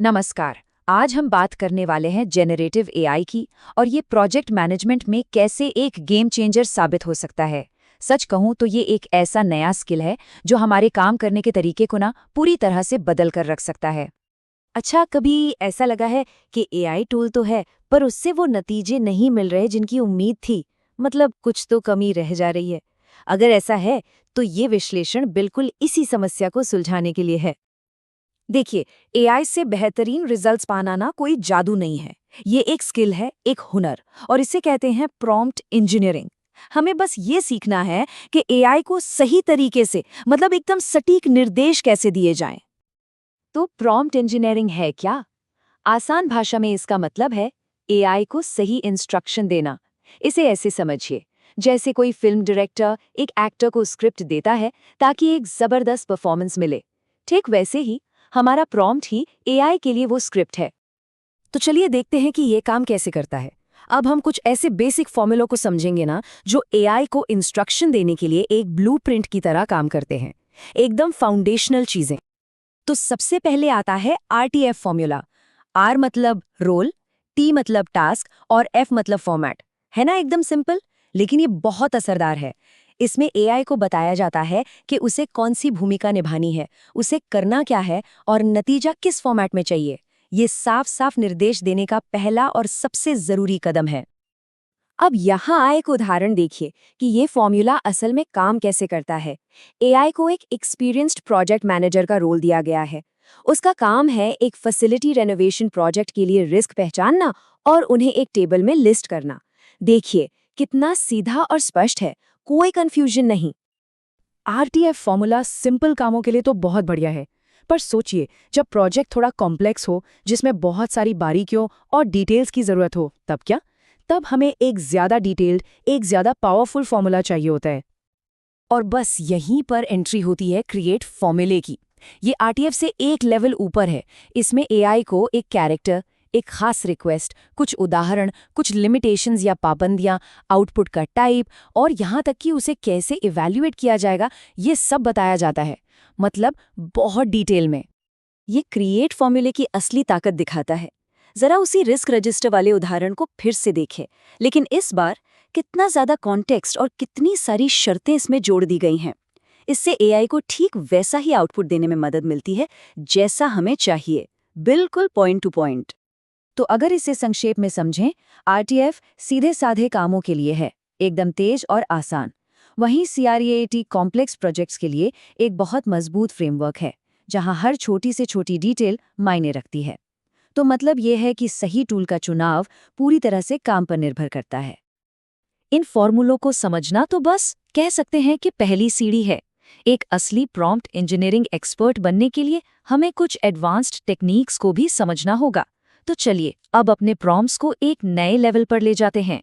नमस्कार। आज हम बात करने वाले हैं जेनरेटिव एआई की और ये प्रोजेक्ट मैनेजमेंट में कैसे एक गेम चेंजर साबित हो सकता है। सच कहूँ तो ये एक ऐसा नया स्किल है जो हमारे काम करने के तरीके को पूरी तरह से बदल कर रख सकता है। अच्छा, कभी ऐसा लगा है कि एआई टूल तो है, पर उससे वो नतीजे नहीं मिल रहे जिनकी उम्मीद थी? मतलब कुछ तो कमी रह जा रही है। अगर ऐसा है, तो ये विश्लेषण बिल्कुल इसी समस्या को सुलझाने के लिए है। देखिए, एआई से बेहतरीन रिजल्ट्स पाना ना कोई जादू नहीं है। ये एक स्किल है, एक हुनर, और इसे कहते हैं प्रॉम्प्ट इंजीनियरिंग। हमें बस ये सीखना है कि एआई को सही तरीके से, मतलब एकदम सटीक निर्देश कैसे दिए जाएं। तो प्रॉम्प्ट इंजीनियरिंग है क्या? आसान भाषा में इसका मतलब है एआई को सही इंस्ट्रक्शन देना। इसे ऐसे समझिए, जैसे कोई फिल्म डायरेक्टर एक एक्टर को स्क्रिप्ट देता है ताकि एक जबरदस्त परफॉर्मेंस मिले। ठीक वैसे ही हमारा प्रॉम्प्ट ही एआई के लिए वो स्क्रिप्ट है। तो चलिए देखते हैं कि ये काम कैसे करता है। अब हम कुछ ऐसे बेसिक फॉर्मूलों को समझेंगे ना, जो एआई को इंस्ट्रक्शन देने के लिए एक ब्लूप्रिंट की तरह काम करते हैं। एकदम फाउंडेशनल चीजें। तो सबसे पहले आता है आरटीएफ फॉर्मूला। आर मतलब रोल, टी मतलब टास्क और एफ मतलब फॉर्मेट। है ना, एकदम सिंपल, लेकिन ये बहुत असरदार है। इसमें एआई को बताया जाता है कि उसे कौन सी भूमिका निभानी है, उसे करना क्या है और नतीजा किस फॉर्मेट में चाहिए। ये साफ साफ निर्देश देने का पहला और सबसे जरूरी कदम है। अब यहाँ एक उदाहरण देखिए कि ये फॉर्मूला असल में काम कैसे करता है। एआई को एक एक्सपीरियंस्ड प्रोजेक्ट मैनेजर का रोल दिया गया है। उसका काम है एक फैसिलिटी रेनोवेशन प्रोजेक्ट के लिए रिस्क पहचानना और उन्हें एक टेबल में लिस्ट करना। देखिए कितना सीधा और स्पष्ट है, कोई कंफ्यूजन नहीं। आरटीएफ फॉर्मूला सिंपल कामों के लिए तो बहुत बढ़िया है, पर सोचिए जब प्रोजेक्ट थोड़ा कॉम्प्लेक्स हो, जिसमें बहुत सारी बारीकियों और डिटेल्स की जरूरत हो, तब क्या? तब हमें एक ज्यादा डिटेल्ड, एक ज्यादा पावरफुल फॉर्मूला चाहिए होता है। और बस यहीं पर एंट्री होती है क्रिएट फॉर्मूले की। ये आरटीएफ से एक लेवल ऊपर है। इसमें एआई को एक कैरेक्टर, एक खास रिक्वेस्ट, कुछ उदाहरण, कुछ लिमिटेशंस या पाबंदियां, आउटपुट का टाइप और यहाँ तक कि उसे कैसे इवैल्यूएट किया जाएगा, ये सब बताया जाता है। मतलब बहुत डिटेल में। ये क्रिएट फॉर्मूले की असली ताकत दिखाता है। जरा उसी रिस्क रजिस्टर वाले उदाहरण को फिर से देखें, लेकिन इस बार कितना ज्यादा कॉन्टेक्स्ट और कितनी सारी शर्तें इसमें जोड़ दी गई हैं। इससे एआई को ठीक वैसा ही आउटपुट देने में मदद मिलती है जैसा हमें चाहिए, बिल्कुल पॉइंट टू पॉइंट। तो अगर इसे संक्षेप में समझें, आरटीएफ सीधे साधे कामों के लिए है, एकदम तेज और आसान। वहीं सीआरईएटी कॉम्प्लेक्स प्रोजेक्ट्स के लिए एक बहुत मजबूत फ्रेमवर्क है, जहां हर छोटी से छोटी डिटेल मायने रखती है। तो मतलब ये है कि सही टूल का चुनाव पूरी तरह से काम पर निर्भर करता है। इन फॉर्मूलों को समझना तो बस कह सकते हैं कि पहली सीढ़ी है। एक असली प्रॉम्प्ट इंजीनियरिंग एक्सपर्ट बनने के लिए हमें कुछ एडवांस्ड टेक्निक्स को भी समझना होगा। तो चलिए अब अपने प्रॉम्प्ट्स को एक नए लेवल पर ले जाते हैं।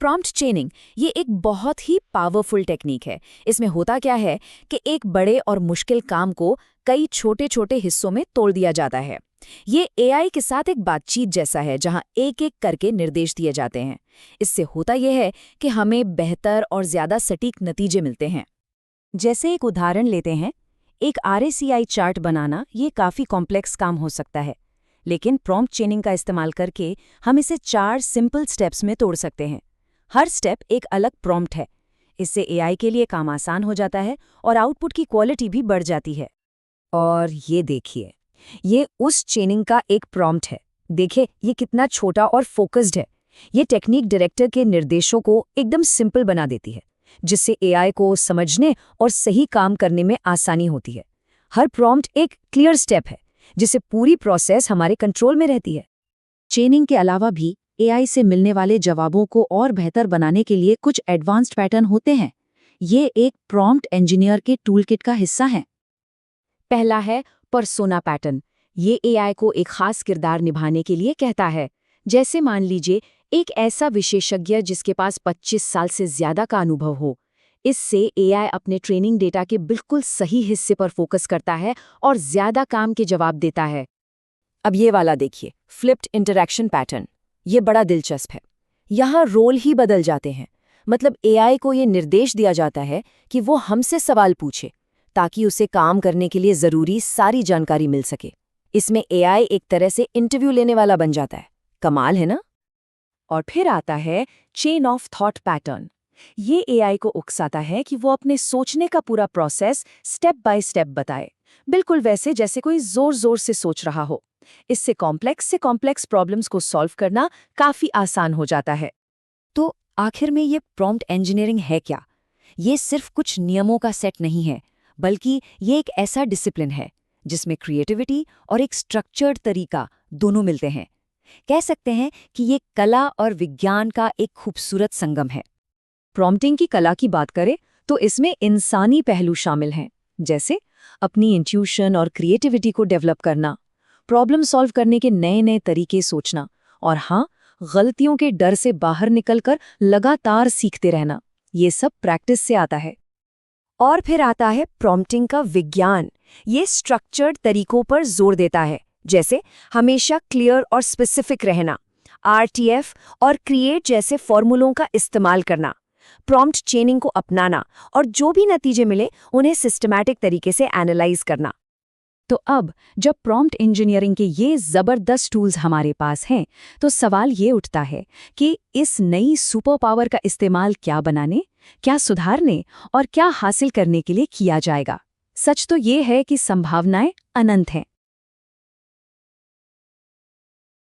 प्रॉम्प्ट चेनिंग ये एक बहुत ही पावरफुल टेक्निक है। इसमें होता क्या है कि एक बड़े और मुश्किल काम को कई छोटे छोटे हिस्सों में तोड़ दिया जाता है। ये एआई के साथ एक बातचीत जैसा है, जहां एक एक करके निर्देश दिए जाते हैं। इससे होता यह है कि हमें बेहतर और ज्यादा सटीक नतीजे मिलते हैं। जैसे एक उदाहरण लेते हैं, एक आरएसीआई चार्ट बनाना ये काफी कॉम्प्लेक्स काम हो सकता है, लेकिन प्रॉम्प्ट चेनिंग का इस्तेमाल करके हम इसे 4 सिंपल स्टेप्स में तोड़ सकते हैं। हर स्टेप एक अलग प्रॉम्प्ट है। इससे एआई के लिए काम आसान हो जाता है और आउटपुट की क्वालिटी भी बढ़ जाती है। और ये देखिए, ये उस चेनिंग का एक प्रॉम्प्ट है। देखिए ये कितना छोटा और फोकस्ड है। ये टेक्निक डायरेक्टर के निर्देशों को एकदम सिंपल बना देती है, जिससे एआई को समझने और सही काम करने में आसानी होती है। हर प्रॉम्प्ट एक क्लियर स्टेप है, जिससे पूरी प्रोसेस हमारे कंट्रोल में रहती है। चेनिंग के अलावा भी एआई से मिलने वाले जवाबों को और बेहतर बनाने के लिए कुछ एडवांस्ड पैटर्न होते हैं। ये एक प्रॉम्प्ट इंजीनियर के टूलकिट का हिस्सा है। पहला है पर्सोना पैटर्न। ये एआई को एक खास किरदार निभाने के लिए कहता है। जैसे मान लीजिए एक ऐसा विशेषज्ञ जिसके पास 25 साल से ज्यादा का अनुभव हो। इससे एआई अपने ट्रेनिंग डेटा के बिल्कुल सही हिस्से पर फोकस करता है और ज्यादा काम के जवाब देता है। अब ये वाला देखिए, फ्लिप्ड इंटरैक्शन पैटर्न। ये बड़ा दिलचस्प है। यहाँ रोल ही बदल जाते हैं। मतलब एआई को ये निर्देश दिया जाता है कि वो हमसे सवाल पूछे, ताकि उसे काम करने के लिए जरूरी सारी जानकारी मिल सके। इसमें एआई एक तरह से इंटरव्यू लेने वाला बन जाता है। कमाल है ना? और फिर आता है चेन ऑफ थॉट पैटर्न। ये एआई को उकसाता है कि वो अपने सोचने का पूरा प्रोसेस स्टेप बाय स्टेप बताए, बिल्कुल वैसे जैसे कोई जोर जोर से सोच रहा हो। इससे कॉम्प्लेक्स प्रॉब्लम्स को सॉल्व करना काफी आसान हो जाता है। तो आखिर में ये प्रॉम्प्ट इंजीनियरिंग है क्या? ये सिर्फ कुछ नियमों का सेट नहीं है, बल्कि ये एक ऐसा डिसिप्लिन है जिसमें क्रिएटिविटी और एक स्ट्रक्चर्ड तरीका दोनों मिलते हैं। कह सकते हैं कि ये कला और विज्ञान का एक खूबसूरत संगम है। प्रॉम्प्टिंग की कला की बात करें तो इसमें इंसानी पहलू शामिल हैं, जैसे अपनी इंट्यूशन और क्रिएटिविटी को डेवलप करना, प्रॉब्लम सॉल्व करने के नए नए तरीके सोचना, और हाँ, गलतियों के डर से बाहर निकलकर लगातार सीखते रहना। ये सब प्रैक्टिस से आता है। और फिर आता है प्रॉम्प्टिंग का विज्ञान। ये स्ट्रक्चर्ड तरीकों पर जोर देता है, जैसे हमेशा क्लियर और स्पेसिफिक रहना, आरटीएफ और क्रिएट जैसे फॉर्मूलों का इस्तेमाल करना, प्रॉम्प्ट चेनिंग को अपनाना और जो भी नतीजे मिले उन्हें सिस्टमैटिक तरीके से एनालाइज करना। तो अब जब प्रॉम्प्ट इंजीनियरिंग के ये जबरदस्त टूल्स हमारे पास हैं, तो सवाल ये उठता है कि इस नई सुपर पावर का इस्तेमाल क्या बनाने, क्या सुधारने और क्या हासिल करने के लिए किया जाएगा। सच तो ये है कि संभावनाएं अनंत हैं।